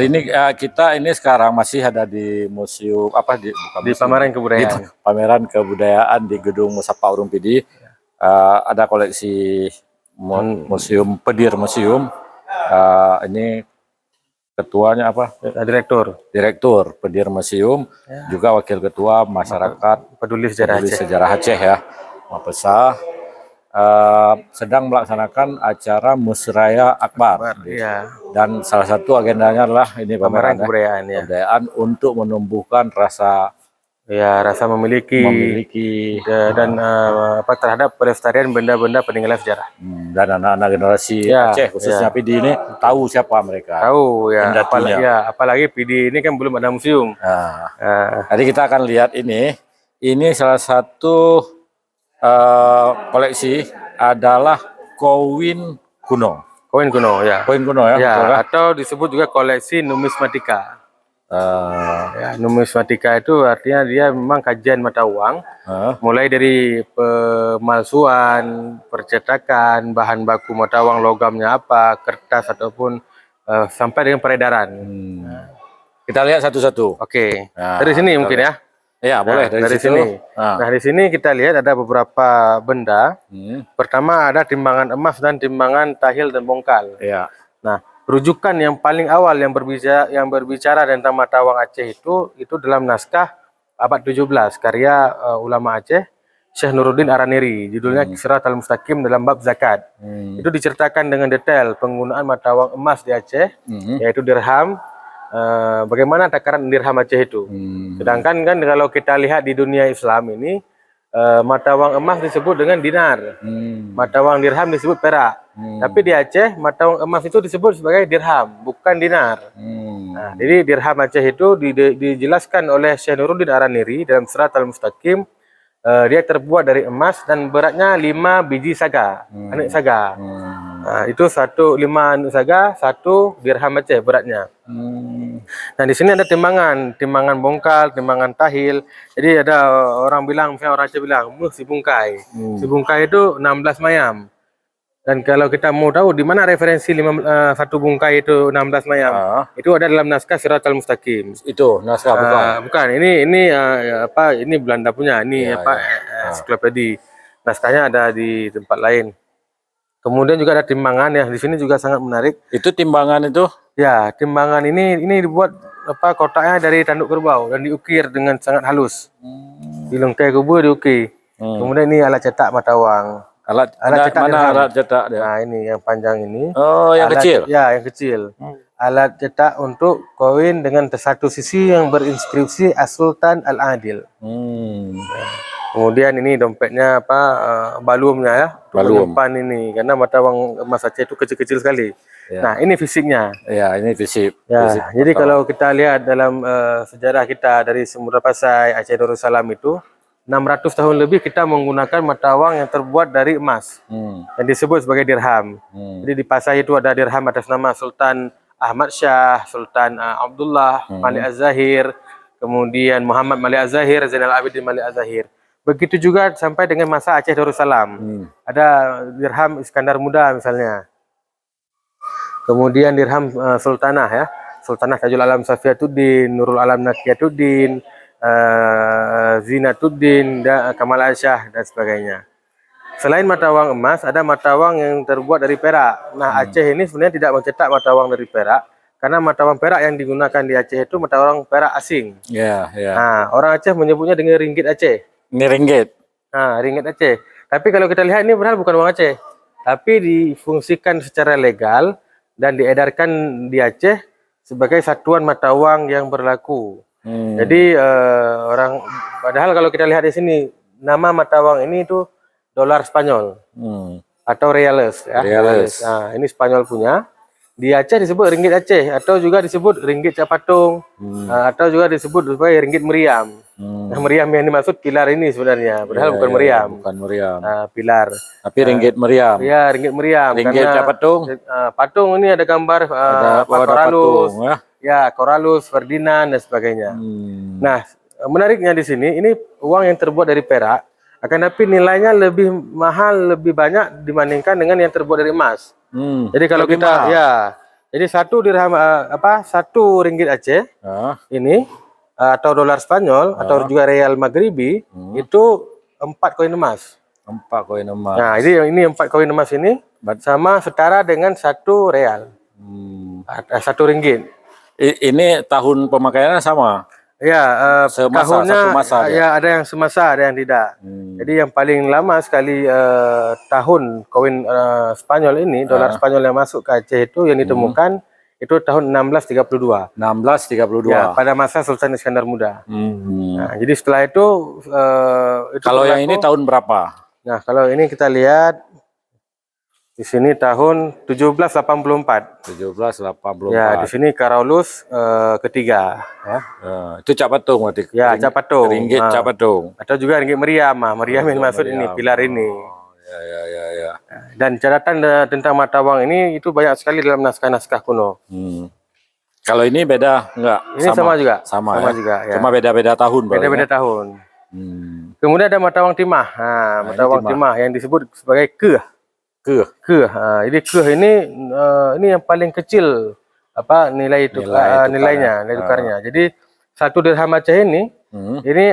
ini kita ini sekarang masih ada di museum di pameran kebudayaan. Di pameran kebudayaan di Gedung Musapa Urung Pidi. Ada koleksi museum Pedir Museum. Ini ketuanya direktur Pedir Museum, juga wakil ketua masyarakat peduli sejarah Aceh ya, Mapesa. Sedang melaksanakan acara Musraya Akbar. Dan salah satu agendanya adalah ini pameran kebudayaan untuk menumbuhkan rasa memiliki dan terhadap pelestarian benda-benda peninggalan sejarah. Dan anak-anak generasi Aceh khususnya Pidi ini tahu siapa mereka. Tahu apalagi Pidi ini kan belum ada museum. Jadi kita akan lihat ini salah satu koleksi adalah koin kuno. Koin kuno ya. Atau disebut juga koleksi numismatika. Numismatika itu artinya dia memang kajian mata uang, mulai dari pemalsuan, percetakan, bahan baku mata uang logamnya apa, kertas ataupun sampai dengan peredaran. Kita lihat satu-satu. Oke. Dari sini mungkin ya. Ya, boleh dari sini. Nah, di sini kita lihat ada beberapa benda. Pertama ada timbangan emas dan timbangan tahil dan bongkal. Nah, rujukan yang paling awal yang berbicara tentang mata uang Aceh itu dalam naskah abad 17 karya ulama Aceh Syekh Nuruddin Araneri, judulnya Siratal Mustaqim dalam bab zakat. Itu diceritakan dengan detail penggunaan mata uang emas di Aceh, yaitu dirham. Bagaimana takaran dirham Aceh itu. Sedangkan kan kalau kita lihat di dunia Islam ini mata uang emas disebut dengan dinar, mata uang dirham disebut perak. Tapi di Aceh mata uang emas itu disebut sebagai dirham, bukan dinar. Nah, jadi dirham Aceh itu dijelaskan oleh Syekh Nuruddin Araneri dalam Siratal Mustaqim. Dia terbuat dari emas dan beratnya 5 biji saga, anik saga. Nah, itu 5 anik saga, 1 dirham Aceh beratnya. Nah, di sini ada timbangan bongkal, timbangan tahil. Jadi ada orang bilang, misalnya orang Aceh bilang, si bungkai. Si bungkai itu 16 mayam. Dan kalau kita mau tahu di mana referensi 1 bungkai itu 16 mayam, itu ada dalam naskah Siratal Mustaqim. Itu naskah bukan. Ini Belanda punya. Ini ensiklopedi. Naskahnya ada di tempat lain. Kemudian juga ada timbangan ya. Di sini juga sangat menarik. Itu timbangan itu? Ya, timbangan ini dibuat kotaknya dari tanduk kerbau dan diukir dengan sangat halus. Di lengkai kubu diukir. Kemudian ini alat cetak mata uang. Alat cetak alat cetak dia? Nah, ini yang panjang ini. Oh, yang kecil? Ya, yang kecil. Alat cetak untuk koin dengan satu sisi yang berinskripsi As-Sultan Al-Adil. Kemudian ini dompetnya balumnya ya. Balum. Ini karena mata uang emas Aceh itu kecil-kecil sekali. Nah, ini fisiknya. Ya, ini fisik. Jadi kalau kita lihat dalam sejarah kita dari Sumber Pasai, Aceh Darussalam itu 600 tahun lebih kita menggunakan mata uang yang terbuat dari emas yang disebut sebagai dirham. Jadi di Pasai itu ada dirham atas nama Sultan Ahmad Shah, Sultan Abdullah Malik Az-Zahir, kemudian Muhammad Malik Az-Zahir, Zainal Abidin Malik Az-Zahir. Begitu juga sampai dengan masa Aceh Darussalam. Ada dirham Iskandar Muda misalnya. Kemudian dirham Sultanah ya. Sultanah Tajul Alam Safiatuddin, Nurul Alam Nakiyatuddin, Zinatuddin, Kamal Aisyah dan sebagainya. Selain mata uang emas, ada mata uang yang terbuat dari perak. Nah, Aceh ini sebenarnya tidak mencetak mata uang dari perak karena mata uang perak yang digunakan di Aceh itu mata uang perak asing. Nah, orang Aceh menyebutnya dengan ringgit Aceh. Ini ringgit. Nah, ringgit Aceh. Tapi kalau kita lihat ini benar bukan uang Aceh, tapi difungsikan secara legal dan diedarkan di Aceh sebagai satuan mata uang yang berlaku. Jadi padahal kalau kita lihat di sini nama mata uang ini itu dolar Spanyol atau reales ya. Nah, ini Spanyol punya. Di Aceh disebut ringgit Aceh atau juga disebut ringgit Capatung atau juga disebut sebagai ringgit meriam. Nah, meriam yang dimaksud pilar ini sebenarnya, padahal bukan meriam. Bukan meriam. Pilar. Tapi ringgit meriam. Ya, ringgit meriam. Ringgit Capatung. Patung ini ada gambar Coralus. Ya, Coralus, Ferdinand dan sebagainya. Nah, menariknya di sini ini uang yang terbuat dari perak, akan tapi nilainya lebih mahal, lebih banyak dibandingkan dengan yang terbuat dari emas. Jadi kalau kita Jadi satu dirham satu ringgit Aceh ini atau dolar Spanyol atau juga real Maghribi itu 4 koin emas. 4 koin emas. Nah, ini 4 koin emas ini sama setara dengan 1 real. 1 ringgit. Ini tahun pemakaiannya sama. Ya, tahunnya satu masa ya ada yang semasa, ada yang tidak. Jadi yang paling lama sekali tahun koin Spanyol ini, dolar Spanyol yang masuk ke Aceh itu yang ditemukan itu tahun 1632. 1632. Ya, pada masa Sultan Iskandar Muda. Nah, jadi setelah itu kalau yang ini tahun berapa? Nah, kalau ini kita lihat di sini tahun 1784. 1784. Ya, di sini Carolus ketiga. Ya. Itu Cak Patung berarti. Ya, Cak Patung. Ringgit Cak Patung. Atau juga ringgit meriam. Meriam yang maksud ini, pilar ini. Ya. Dan catatan tentang mata uang ini itu banyak sekali dalam naskah-naskah kuno. Kalau ini beda enggak? Ini sama juga. Sama ya? juga. Ya. Cuma beda-beda tahun. Beda-beda tahun. Kemudian ada mata uang timah. Mata uang timah yang disebut sebagai keh. Jadi keh ini yang paling kecil nilai nilainya, nilai tukarnya. Jadi 1 dirham Aceh ini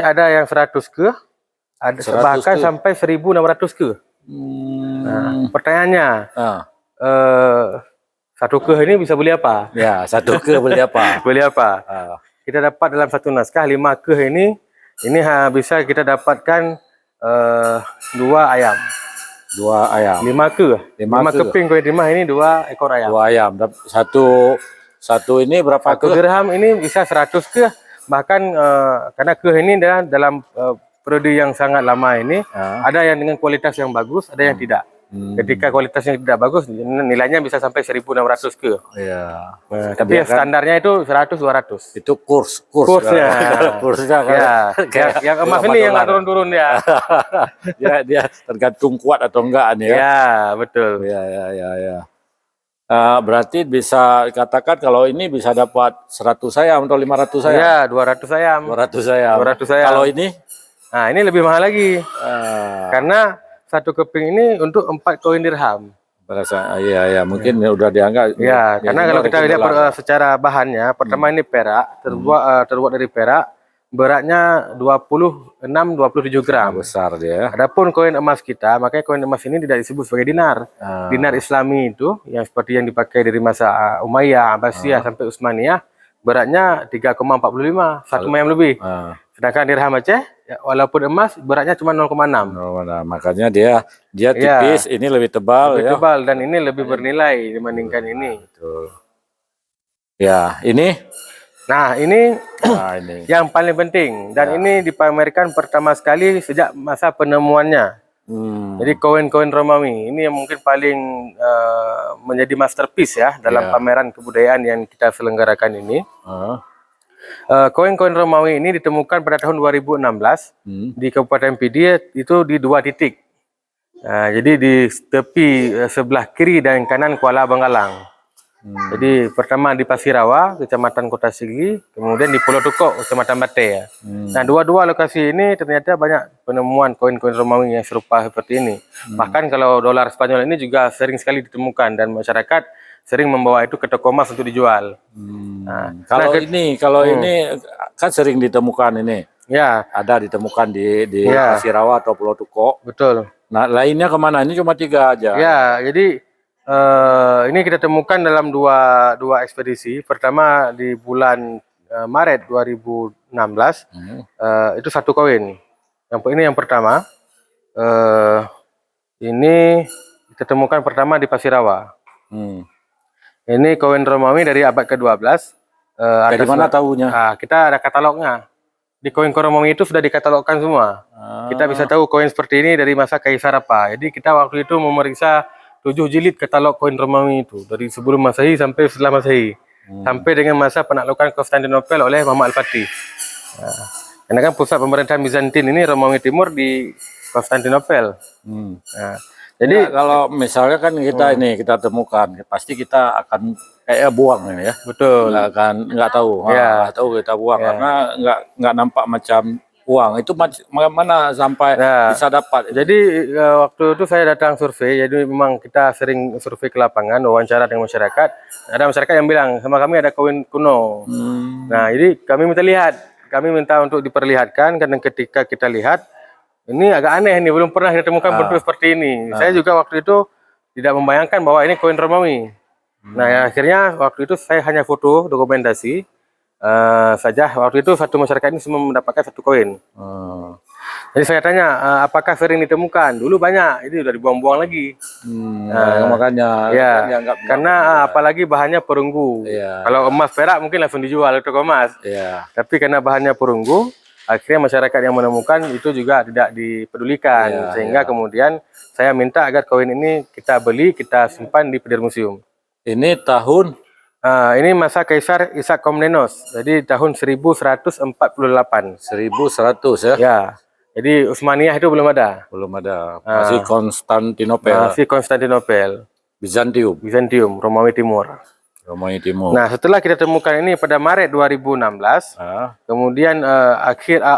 ada yang 100 keh, ada bahkan sampai 1.600 keh. Pertanyaannya, 1 keh ini bisa beli apa? Ya, 1 keh beli apa? Beli apa? Kita dapat dalam satu naskah 5 keh ini bisa kita dapatkan 2 ayam. 2 ayam. 5 keping koin timah ini 2 ekor ayam. 2 ayam. Satu ini berapa? 1 dirham ini bisa 100 keh. Bahkan karena keh ini dalam periode yang sangat lama ini ada yang dengan kualitas yang bagus, ada yang tidak. Ketika kualitasnya tidak bagus, nilainya bisa sampai 1.600 keh. Iya. Tapi standarnya itu 100-200. Itu kursnya. Kursnya kan. Yang emas ini yang nggak turun-turun ya. Dia tergantung kuat atau enggak nih ya. Ya, betul. Ya. Berarti bisa katakan kalau ini bisa dapat 100 ayam atau 500 ayam? Ya, 200 ayam. 200 ayam. Kalau ini? Nah, ini lebih mahal lagi. Karena 1 keping ini untuk 4 koin dirham. Iya, mungkin udah dianggap. Ya, karena kalau kita lihat secara bahannya, pertama ini perak, terbuat dari perak, beratnya 26-27 gram. Besar dia. Adapun koin emas kita, makanya koin emas ini tidak disebut sebagai dinar. Dinar Islami itu, yang seperti yang dipakai dari masa Umayyah, Abbasiyah sampai Utsmaniyah, beratnya 3,45, 1 mayam lebih. Sedangkan dirham Aceh, walaupun emas, beratnya cuma 0,6. Makanya dia tipis, ini lebih tebal. Lebih tebal dan ini lebih bernilai dibandingkan ini. Betul. Ya, ini. Nah, ini yang paling penting. Dan ini dipamerkan pertama sekali sejak masa penemuannya. Jadi koin-koin Romawi ini yang mungkin paling menjadi masterpiece ya dalam pameran kebudayaan yang kita selenggarakan ini. Koin-koin Romawi ini ditemukan pada tahun 2016 di Kabupaten Pidi itu di 2 titik. Jadi di tepi sebelah kiri dan kanan Kuala Bangkalang. Jadi pertama di Pasirawa, Kecamatan Kota Sigi, kemudian di Pulau Tukok, Kecamatan Bate ya. Nah, dua lokasi ini ternyata banyak penemuan koin-koin Romawi yang serupa seperti ini. Bahkan kalau dolar Spanyol ini juga sering sekali ditemukan dan masyarakat sering membawa itu ke toko emas untuk dijual. Kalau ini kan sering ditemukan ini. Ya, ada ditemukan di Pasirawa atau Pulau Tukok. Betul. Nah, lainnya kemana? Ini cuma 3 aja. Ya, jadi ini kita temukan dalam dua ekspedisi. Pertama di bulan Maret 2016 itu 1 koin. Ini yang pertama. Ini kita temukan pertama di Pasirawa. Ini koin Romawi dari abad ke-12. Dari mana tahunya? Kita ada katalognya. Di koin-koin Romawi itu sudah dikatalogkan semua. Kita bisa tahu koin seperti ini dari masa Kaisar apa. Jadi kita waktu itu memeriksa 7 jilid katalog koin Romawi itu. Dari sebelum Masehi sampai setelah Masehi. Sampai dengan masa penaklukan Konstantinopel oleh Muhammad Al-Fatih. Karena kan pusat pemerintahan Bizantin ini Romawi Timur di Konstantinopel. Jadi kalau misalnya kan kita temukan, pasti kita akan kayak buang ini ya. Betul. Nggak tahu kita buang karena nggak nampak macam uang. Itu mana sampai bisa dapat? Jadi waktu itu saya datang survei, jadi memang kita sering survei ke lapangan, wawancara dengan masyarakat. Ada masyarakat yang bilang sama kami ada koin kuno. Nah, jadi kami minta untuk diperlihatkan, karena ketika kita lihat ini agak aneh nih, belum pernah kita temukan bentuk seperti ini. Saya juga waktu itu tidak membayangkan bahwa ini koin Romawi. Nah, akhirnya waktu itu saya hanya foto dokumentasi saja. Waktu itu satu masyarakat ini semua mendapatkan satu koin. Jadi saya tanya, apakah sering ditemukan? Dulu banyak, ini udah dibuang-buang lagi. Makanya ya, karena apalagi bahannya perunggu. Kalau emas perak mungkin langsung dijual ke toko emas. Tapi karena bahannya perunggu, akhirnya masyarakat yang menemukan itu juga tidak dipedulikan. Sehingga kemudian saya minta agar koin ini kita beli, kita simpan di Pedir Museum. Ini tahun? Ini masa Kaisar Ishak Komnenos, jadi tahun 1148. 1100 ya? Ya, jadi Utsmaniyah itu belum ada. Belum ada, masih Konstantinopel. Masih Konstantinopel. Bizantium, Romawi Timur. Romawi Timur. Nah, setelah kita temukan ini pada Maret 2016, kemudian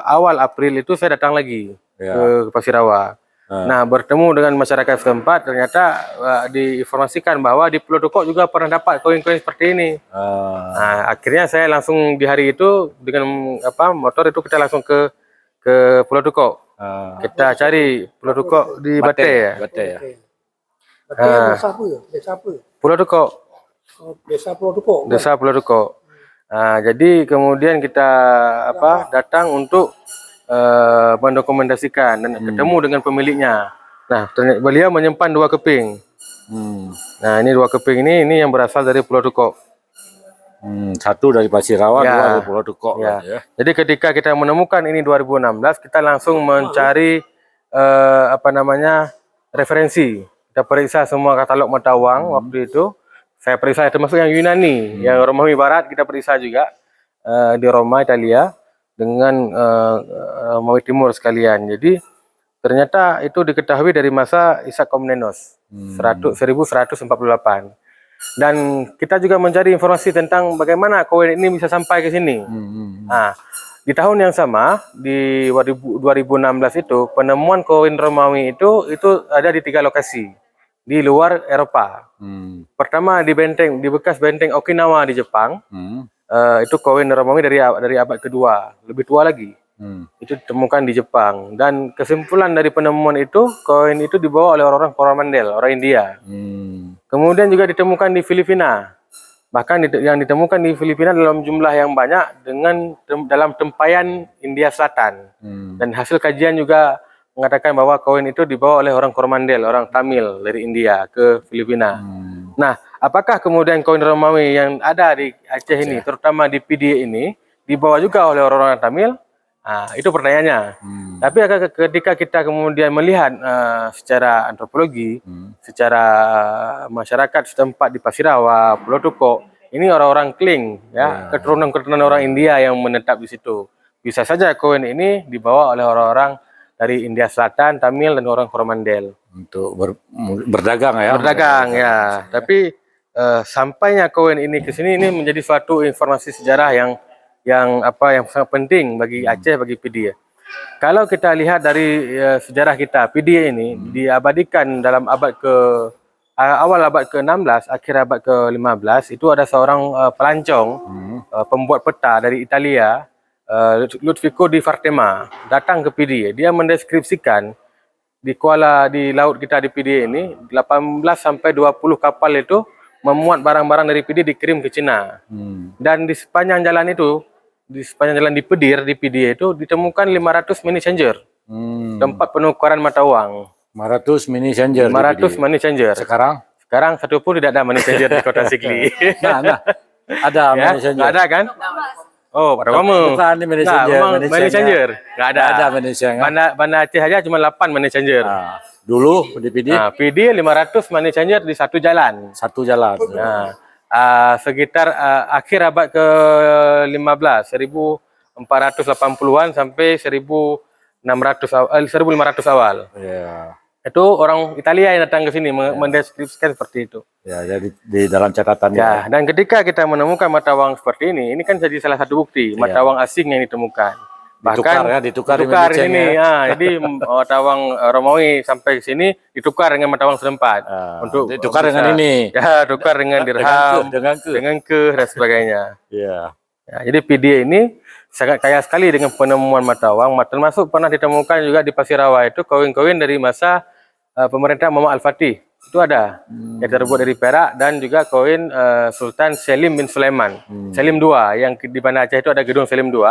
awal April itu saya datang lagi ke Pasirawa. Nah, bertemu dengan masyarakat setempat, ternyata diinformasikan bahwa di Pulau Dukok juga pernah dapat koin-koin seperti ini. Nah, akhirnya saya langsung di hari itu dengan motor itu kita langsung ke Pulau Dukok. Kita cari Pulau Dukok di Bate ya. Bate desa apa ya? Desa apa? Pulau Dukok. Desa Pulau Dukok. Desa Pulau Dukok. Nah, jadi kemudian kita datang untuk mendokumentasikan dan ketemu dengan pemiliknya. Nah, ternyata beliau menyimpan 2 keping. Nah, ini 2 keping ini yang berasal dari Pulau Dukok. Satu dari Pasirawa, 2 dari Pulau Dukok. Jadi ketika kita menemukan ini 2016, kita langsung mencari referensi. Kita periksa semua katalog mata uang waktu itu. Saya periksa termasuk yang Yunani, yang Romawi Barat kita periksa juga di Roma, Italia, dengan Romawi Timur sekalian. Jadi ternyata itu diketahui dari masa Ishak Komnenos 1148. Dan kita juga mencari informasi tentang bagaimana koin ini bisa sampai ke sini. Nah, di tahun yang sama di 2016 itu penemuan koin Romawi itu ada di 3 lokasi di luar Eropa. Pertama di bekas benteng Okinawa di Jepang. Itu koin Romawi dari abad kedua, lebih tua lagi. Itu ditemukan di Jepang, dan kesimpulan dari penemuan itu koin itu dibawa oleh orang Coromandel, orang India. Kemudian juga ditemukan di Filipina, bahkan yang ditemukan di Filipina dalam jumlah yang banyak dalam tempayan India Selatan. Dan hasil kajian juga mengatakan bahwa koin itu dibawa oleh orang Coromandel, orang Tamil dari India ke Filipina. Nah, apakah kemudian koin Romawi yang ada di Aceh ini, terutama di PDA ini, dibawa juga oleh orang-orang Tamil? Nah, itu pertanyaannya. Tapi ketika kita kemudian melihat secara antropologi, secara masyarakat setempat di Pasirawa, Pulau Dukok, ini orang-orang Kling, keturunan-keturunan orang India yang menetap di situ. Bisa saja koin ini dibawa oleh orang-orang dari India Selatan, Tamil, dan orang Coromandel. Untuk berdagang ya. Berdagang ya. Tapi sampainya koin ini ke sini ini menjadi suatu informasi sejarah yang sangat penting bagi Aceh, bagi PDA. Kalau kita lihat dari sejarah kita, PDA ini diabadikan dalam awal abad ke-16, akhir abad ke-15, itu ada seorang pelancong, pembuat peta dari Italia, Ludvico di Fartema, datang ke PDA. Dia mendeskripsikan di laut kita di PDA ini 18 sampai 20 kapal itu memuat barang-barang dari PDA dikirim ke Cina. Dan di sepanjang jalan itu, di sepanjang jalan di Pedir di PDA itu ditemukan 500 money changer. Tempat penukaran mata uang. 500 money changer. 500 money changer. Sekarang satu pun tidak ada money changer di Kota Sigli. Ada money changer. Nggak ada kan? Oh, pada kamu. Bukan money changer. Money changer. Nggak ada. Ada money changer. Banda Aceh aja cuma 8 money changer. Dulu di PD. PD 500 money changer di satu jalan. Satu jalan. Sekitar akhir abad ke-15, 1480-an sampai 1500 awal. Itu orang Italia yang datang ke sini mendeskripsikan seperti itu. Ya, jadi di dalam catatannya. Ya, dan ketika kita menemukan mata uang seperti ini kan jadi salah satu bukti mata uang asing yang ditemukan. ditukar ini. Jadi Matawang Romawi sampai ke sini ditukar dengan Matawang setempat. Untuk ditukar dengan ini. Ya, tukar dengan dirham, dengan ke dan sebagainya. Iya. Ya, jadi PDA ini sangat kaya sekali dengan penemuan Matawang. Termasuk pernah ditemukan juga di Pasir Rawa itu koin-koin dari masa pemerintah Muhammad Al-Fatih. Itu ada yang terbuat dari perak, dan juga koin Sultan Selim bin Sulaiman, Selim II, yang di Banda Aceh itu ada gedung Selim II.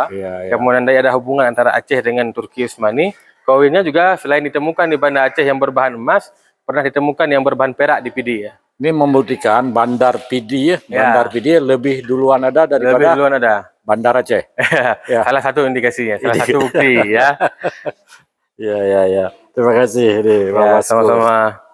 Kemudian ada hubungan antara Aceh dengan Turki Utsmani. Koinnya juga selain ditemukan di Banda Aceh yang berbahan emas, pernah ditemukan yang berbahan perak di Pidi ya. Ini membuktikan Bandar Pidi Bandar Pidi lebih duluan ada daripada Bandar Aceh. Salah satu indikasinya, salah satu bukti ya. Ya. Terima kasih Pak Wasku. Sama-sama.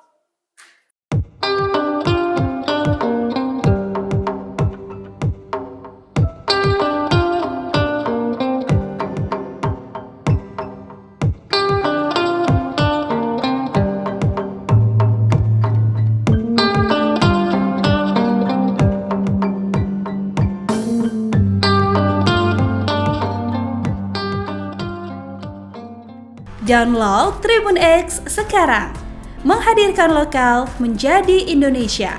Download Tribun X sekarang, menghadirkan lokal menjadi Indonesia.